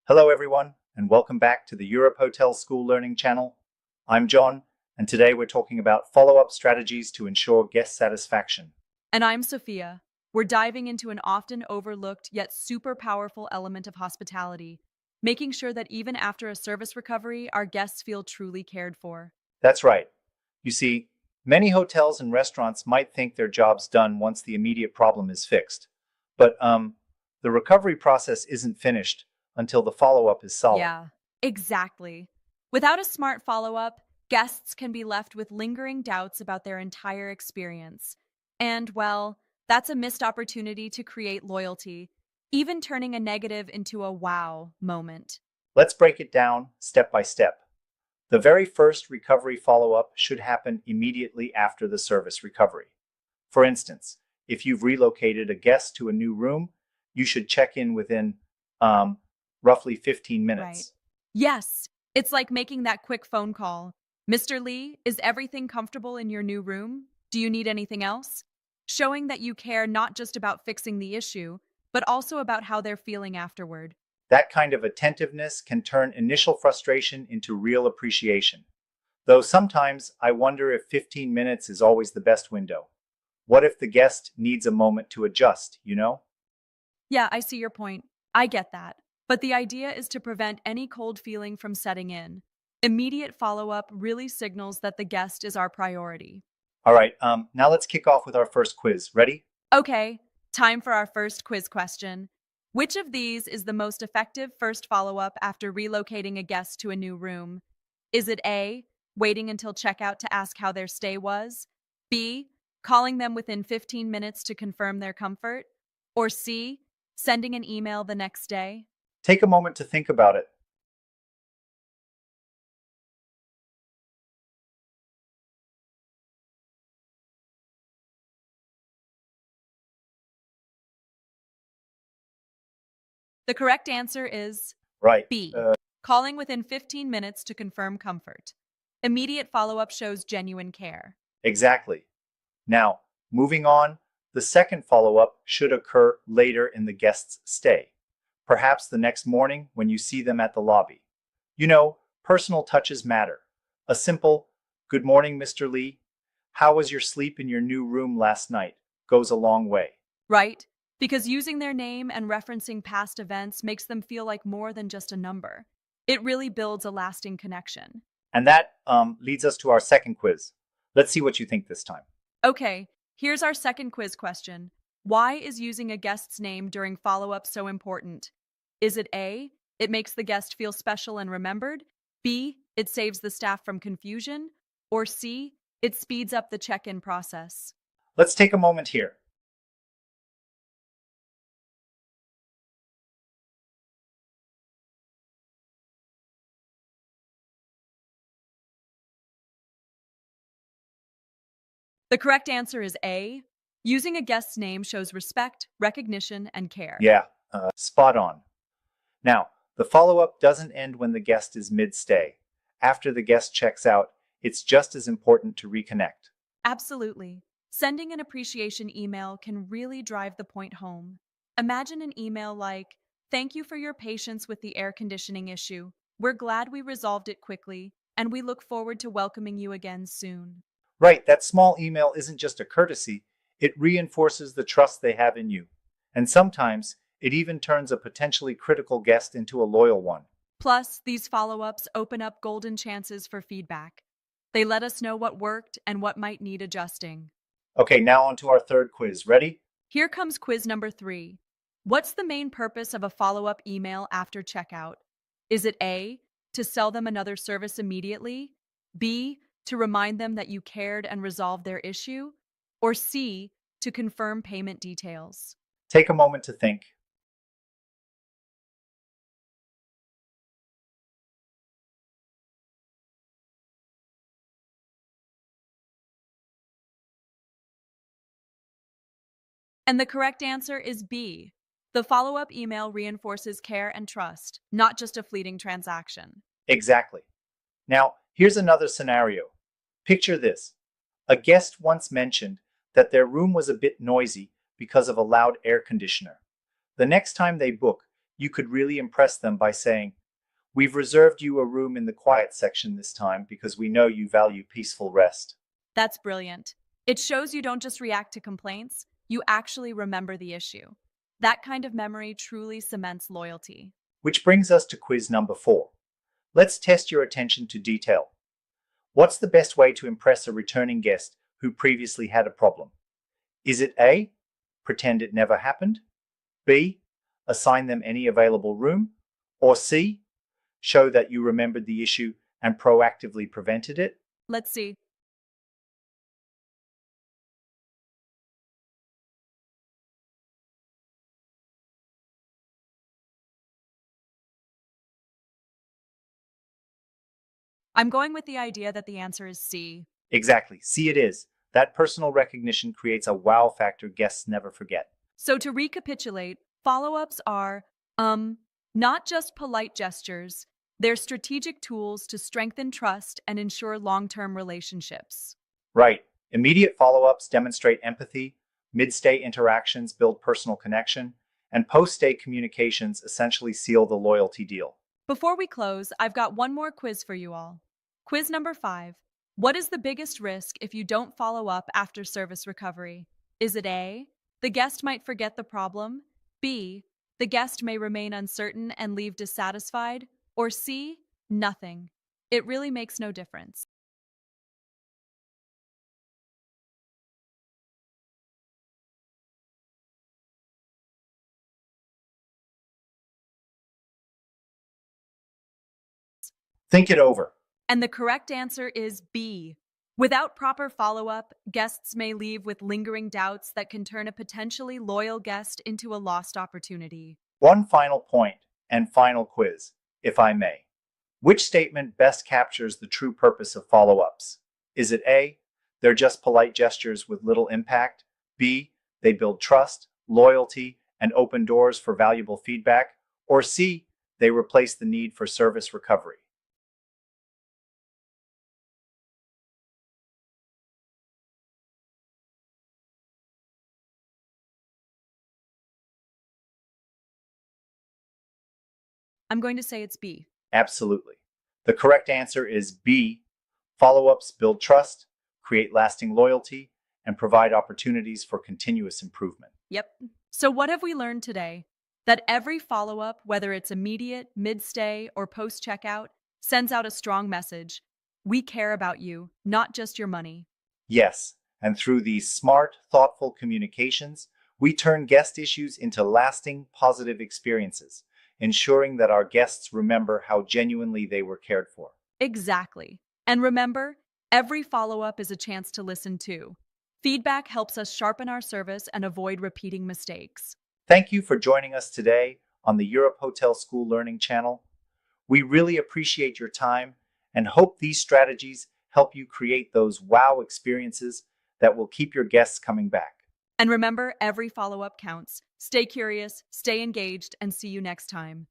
Hello, everyone, and welcome back to the Europe Hotel School Learning Channel. I'm John, and today we're talking about follow-up strategies to ensure guest satisfaction. And I'm Sophia. We're diving into an often overlooked yet super powerful element of hospitality, making sure that even after a service recovery, our guests feel truly cared for. That's right. You see, many hotels and restaurants might think their job's done once the immediate problem is fixed. But the recovery process isn't finished until the follow-up is solid. Yeah, exactly. Without a smart follow up, guests can be left with lingering doubts about their entire experience. And, well, that's a missed opportunity to create loyalty, even turning a negative into a wow moment. Let's break it down step by step. The very first recovery follow-up should happen immediately after the service recovery. For instance, if you've relocated a guest to a new room, you should check in within um, roughly 15 Right. minutes. Yes, it's like making that quick phone call. Mr. Lee, is everything comfortable in your new room? Do you need anything else? Showing that you care not just about fixing the issue, but also about how they're feeling afterward. That kind of attentiveness can turn initial frustration into real appreciation. Though sometimes I wonder if 15 minutes is always the best window. What if the guest needs a moment to adjust? Yeah, I see your point. I get that. But the idea is to prevent any cold feeling from setting in. Immediate follow up really signals that the guest is our priority. All right, now let's kick off with our first quiz. Ready? Okay, time for our first quiz question. Which of these is the most effective first follow up after relocating a guest to a new room? Is it A, waiting until checkout to ask how their stay was? B, calling them within 15 minutes to confirm their comfort? Or C, sending an email the next day? Take a moment to think about it. The correct answer is Right. B, calling within 15 minutes to confirm comfort. Immediate follow up shows genuine care. Exactly. Now, moving on, the second follow up should occur later in the guest's stay, perhaps the next morning when you see them at the lobby. Personal touches matter. A simple, "Good morning, Mr. Lee. How was your sleep in your new room last night?" goes a long way. Right? Because using their name and referencing past events makes them feel like more than just a number. It really builds a lasting connection. And that leads us to our second quiz. Let's see what you think this time. Okay, here's our second quiz question. Why is using a guest's name during follow up so important? Is it A, it makes the guest feel special and remembered? B, it saves the staff from confusion? Or C, it speeds up the check in process? Let's take a moment here. The correct answer is A. Using a guest's name shows respect, recognition, and care. Yeah, spot on. Now, the follow up doesn't end when the guest is mid stay. After the guest checks out, it's just as important to reconnect. Absolutely. Sending an appreciation email can really drive the point home. Imagine an email like, "Thank you for your patience with the air conditioning issue. We're glad we resolved it quickly, and we look forward to welcoming you again soon." Right, that small email isn't just a courtesy, it reinforces the trust they have in you. And sometimes it even turns a potentially critical guest into a loyal one. Plus, these follow ups open up golden chances for feedback. They let us know what worked and what might need adjusting. Okay, now on to our third quiz. Ready? Here comes quiz number 3. What's the main purpose of a follow up email after checkout? Is it A, to sell them another service immediately? B, to remind them that you cared and resolved their issue? Or C, to confirm payment details? Take a moment to think. And the correct answer is B. The follow up email reinforces care and trust, not just a fleeting transaction. Exactly. Now, here's another scenario. Picture this. A guest once mentioned that their room was a bit noisy because of a loud air conditioner. The next time they book, you could really impress them by saying, "We've reserved you a room in the quiet section this time because we know you value peaceful rest." That's brilliant. It shows you don't just react to complaints, you actually remember the issue. That kind of memory truly cements loyalty. Which brings us to quiz number 4. Let's test your attention to detail. What's the best way to impress a returning guest who previously had a problem? Is it A, pretend it never happened? B, assign them any available room? Or C, show that you remembered the issue and proactively prevented it? Let's see. I'm going with the idea that the answer is C. Exactly, C it is. That personal recognition creates a wow factor guests never forget. So to recapitulate, follow-ups are, not just polite gestures, they're strategic tools to strengthen trust and ensure long-term relationships. Right. Immediate follow-ups demonstrate empathy, mid-stay interactions build personal connection, and post-stay communications essentially seal the loyalty deal. Before we close, I've got one more quiz for you all. Quiz number 5. What is the biggest risk if you don't follow up after service recovery? Is it A, the guest might forget the problem? B, the guest may remain uncertain and leave dissatisfied? Or C, nothing? It really makes no difference. Think it over. And the correct answer is B. Without proper follow up, guests may leave with lingering doubts that can turn a potentially loyal guest into a lost opportunity. One final point and final quiz, if I may. Which statement best captures the true purpose of follow-ups? Is it A, they're just polite gestures with little impact? B, they build trust, loyalty, and open doors for valuable feedback? Or C, they replace the need for service recovery? I'm going to say it's B. Absolutely. The correct answer is B. Follow-ups build trust, create lasting loyalty, and provide opportunities for continuous improvement. Yep. So, what have we learned today? That every follow up, whether it's immediate, mid stay, or post checkout, sends out a strong message. We care about you, not just your money. Yes, and through these smart, thoughtful communications, we turn guest issues into lasting, positive experiences, ensuring that our guests remember how genuinely they were cared for. Exactly. And remember, every follow up is a chance to listen too. Feedback helps us sharpen our service and avoid repeating mistakes. Thank you for joining us today on the Europe Hotel School Learning Channel. We really appreciate your time and hope these strategies help you create those wow experiences that will keep your guests coming back. And remember, every follow up counts. Stay curious, stay engaged, and see you next time.